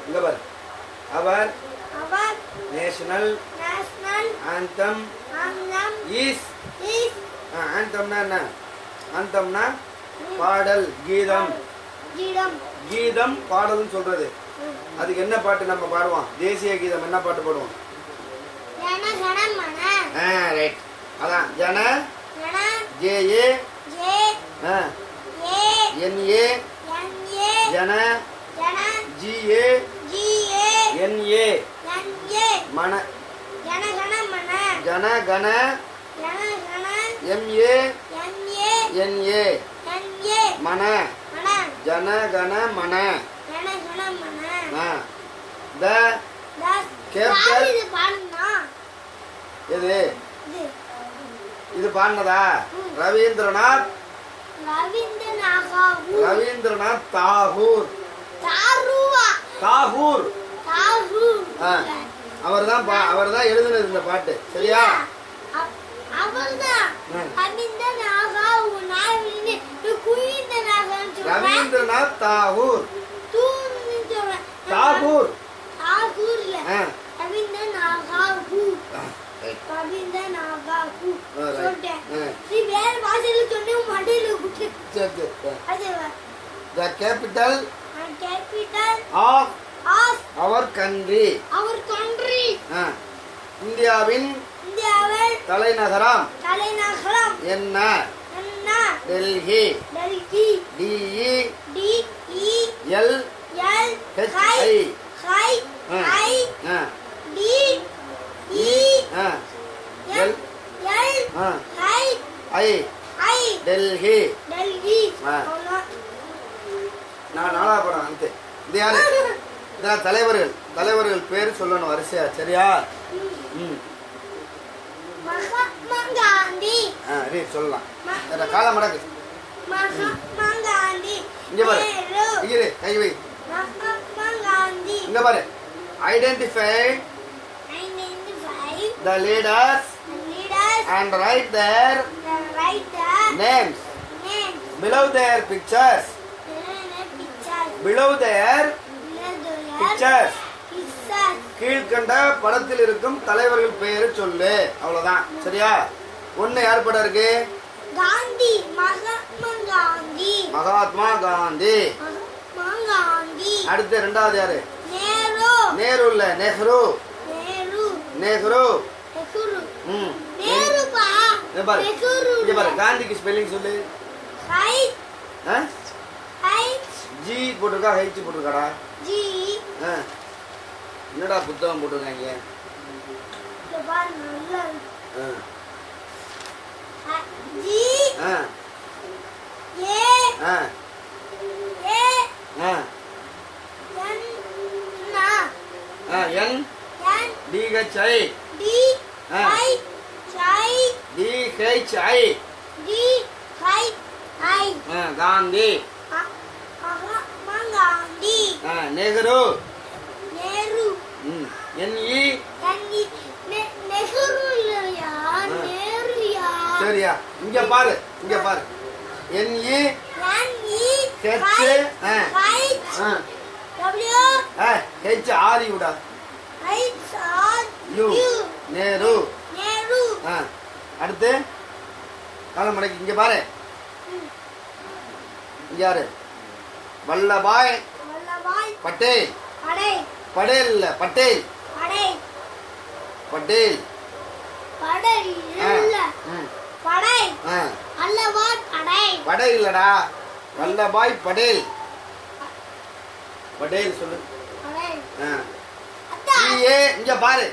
இங்க பாரு. அவர் national anthem is. ஆந்தம்னா என்ன? ஆந்தம்னா பாடல், கீதம். கீதம் பாடல்னு சொல்றது. அதுக்கு என்ன பாட்டு நம்ம பாடுவோம்? தேசிய கீதம் என்ன பாட்டு பாடுவோம்? ரைட். அதான் ஜன ஜே என் ஏ ஜன ஜிஏ என்ஏ மன ஜன கன எம்ஏ என்ஏ மன ஜன கன மன. த கேபிட்டல் எது? இது பாடினதா? ரவீந்திரநாத் தாகூர். தாகூர் அவர்தான் எழுதுனது இந்த பாட்டு. சரியா? Rabindranath Tagore. Tagore The capital of our country. இந்தியாவின் தலைநகரம் என்ன? டெல்லி. டெல்லி. நான் நாளா படம் அந்த இது யாரு? இதெல்லாம் தலைவர்கள் பேர் சொல்லணும் வரிசையா. சரியா? மகாத்மா காந்தி. சொல்லலாம். காலம் மடக்கு. மகாத்மா காந்தி. இங்க பாரு. இங்க கை வை. மகாத்மா காந்தி. இங்க பாரு. Identify the leaders and write their names below their pictures. கீழ்கண்ட படத்தில் இருக்கும் தலைவர்கள் பெயரை சொல்லு. அவ்வளவுதான். சரியா? ஒண்ணு யார் படம் இருக்கு? காந்தி. மகாத்மா காந்தி. அடுத்து ரெண்டாவது யாரு? நேரு இல்ல, நெஹ்ரு. காந்திக்கு ஸ்பெல்லிங் சொல்லு. ஜி போட்டிருக்கா, ஹெச் போட்டிருக்காடா? என்னடா புத்தகம் போட்டிருக்காங்க? காந்தி. நெஹ்ரு. சரியா? இங்க பாரு. NE HRU Nehru. அடுத்து காலம் மடக்கி. இங்க பாரு. யாரு? வல்லபாய் பட்டேல். படேல் இல்ல, பட்டேல். படேல் இல்லடா, வல்லபாய் படேல். படேல் சொல்லு. இங்க பாரு.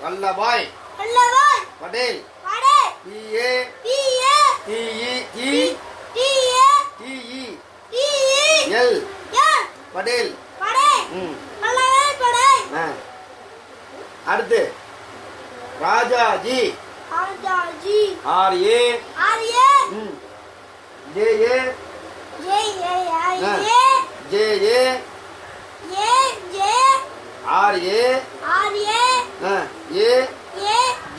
வல்லபாய் படேல். படேல். அடுத்து Rajaji. RA JA RA RA A A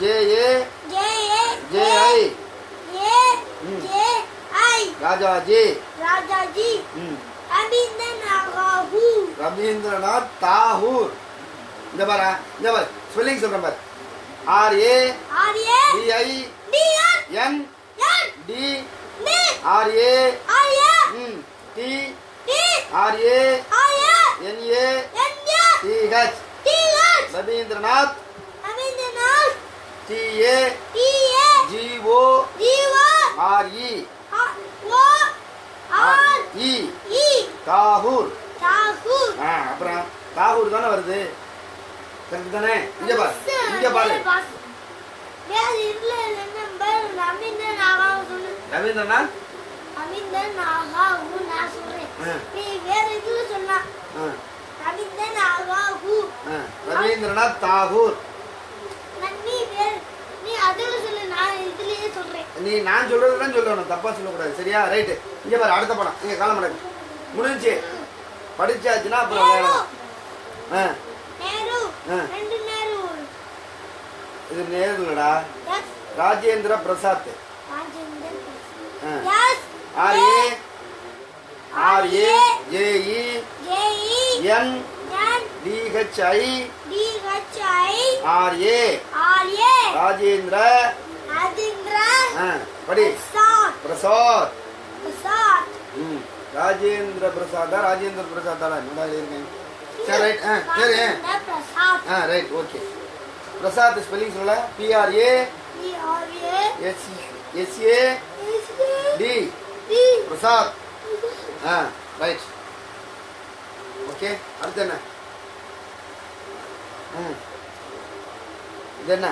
JA JA JI A JI Rajaji Rajaji Rabindranath Tagore. இந்த பாரு ஸ்பெல்லிங் சொல்றேன் பாரு. RA DIN D RA T RA NA TH Rabindranath TA GORE Tagore. அப்புறம் தாகூர் தானே வருது, கரெக்ட் தானே? இங்க பாரு ரவீந்திரநாத் ரவீந்திரநாத் தாகூர். நீ நான் சொல்றதுதான் சொல்லணும், தப்பா சொல்லக்கூடாது, சரியா? ரைட்டு. இங்க பாரு அடுத்த படம். இங்க காலம் மடக்கு முடிஞ்சு படிச்சாச்சுன்னா அப்புறம் வேணும். இது நேருலடா, Rajendra Prasad. RAJEN DHI RA Rajendra படி பிரசாத். ராஜேந்திர பிரசாதா ராஜேந்திர பிரசாதா என்னடா இருக்கேன். சரி ரைட். சரி ரைட் ஓகே. பிரசாத் ஸ்பெல்லிங் சொல்ல. PRA SAD Prasad. Right okay. அடுத்து என்ன? இது என்ன?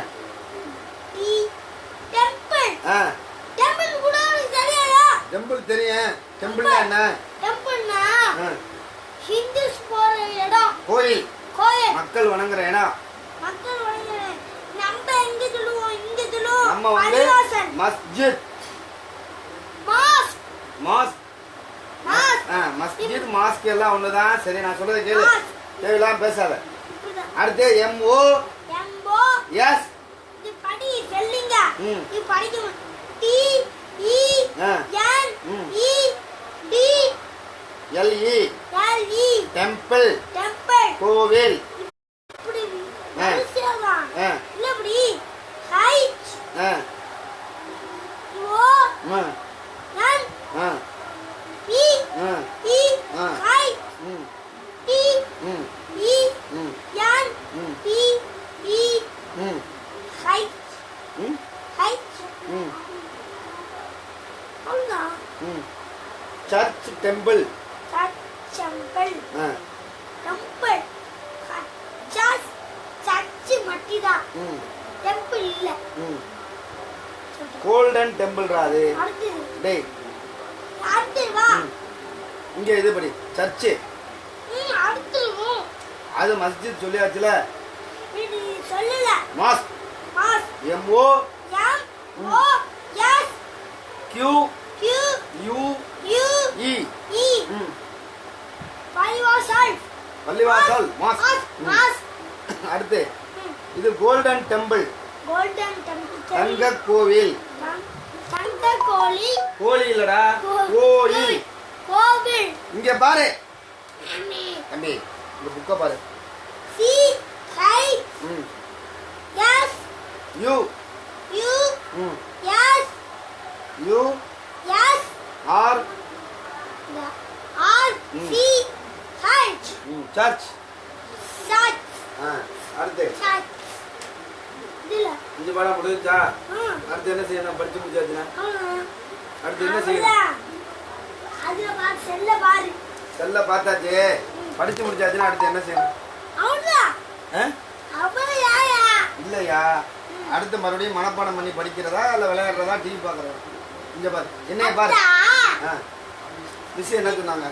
டெம்பிள் தெரியும். டெம்பிள்னா என்ன? கோயில், மக்கள் வணங்குற இடம். நம்ம வந்து மஸ்ஜித் மஸ்ஜித் மாஸ்க் எல்லாம் ஒண்ணுதான். சரி நான் சொல்றதை கேளு, தேவையில்லாம் பேசாத. அடுத்து MOS LE டெம்பிள் கோவில். Church temple. கோல்டன் டெம்பிள் ராது. டேய் இங்க இது படி சர்ச். அது மஸ்ஜித் சொல்லியாச்சுல. மாஸ்க் MOSQUE பள்ளிவாசல் மாஸ்க். அடுத்து இது கோல்டன் டெம்பிள். தங்க கோவில். கோழி இல்லடா, கோயில். இங்க பாரு தம்பி, இந்த புக்க பாரு. சர்ச். அடுத்து இந்த படம் முடிஞ்சா அடுத்து என்ன செய்யணும்? படிச்சு முடிச்சாச்சுன்னா அடுத்து என்ன செய்யணும்? செல்ல பார்த்தாச்சு, படிச்சு முடிச்சாச்சுன்னா அடுத்து என்ன செய்யணும்? இல்லையா, அடுத்து மறுபடியும் மனப்பாடம் பண்ணி படிக்கிறதா இல்ல விளையாடுறதா டிவி பாக்குறதா? இங்க பாரு, என்னைய பாரு. விஷயம் என்ன சொன்னாங்க?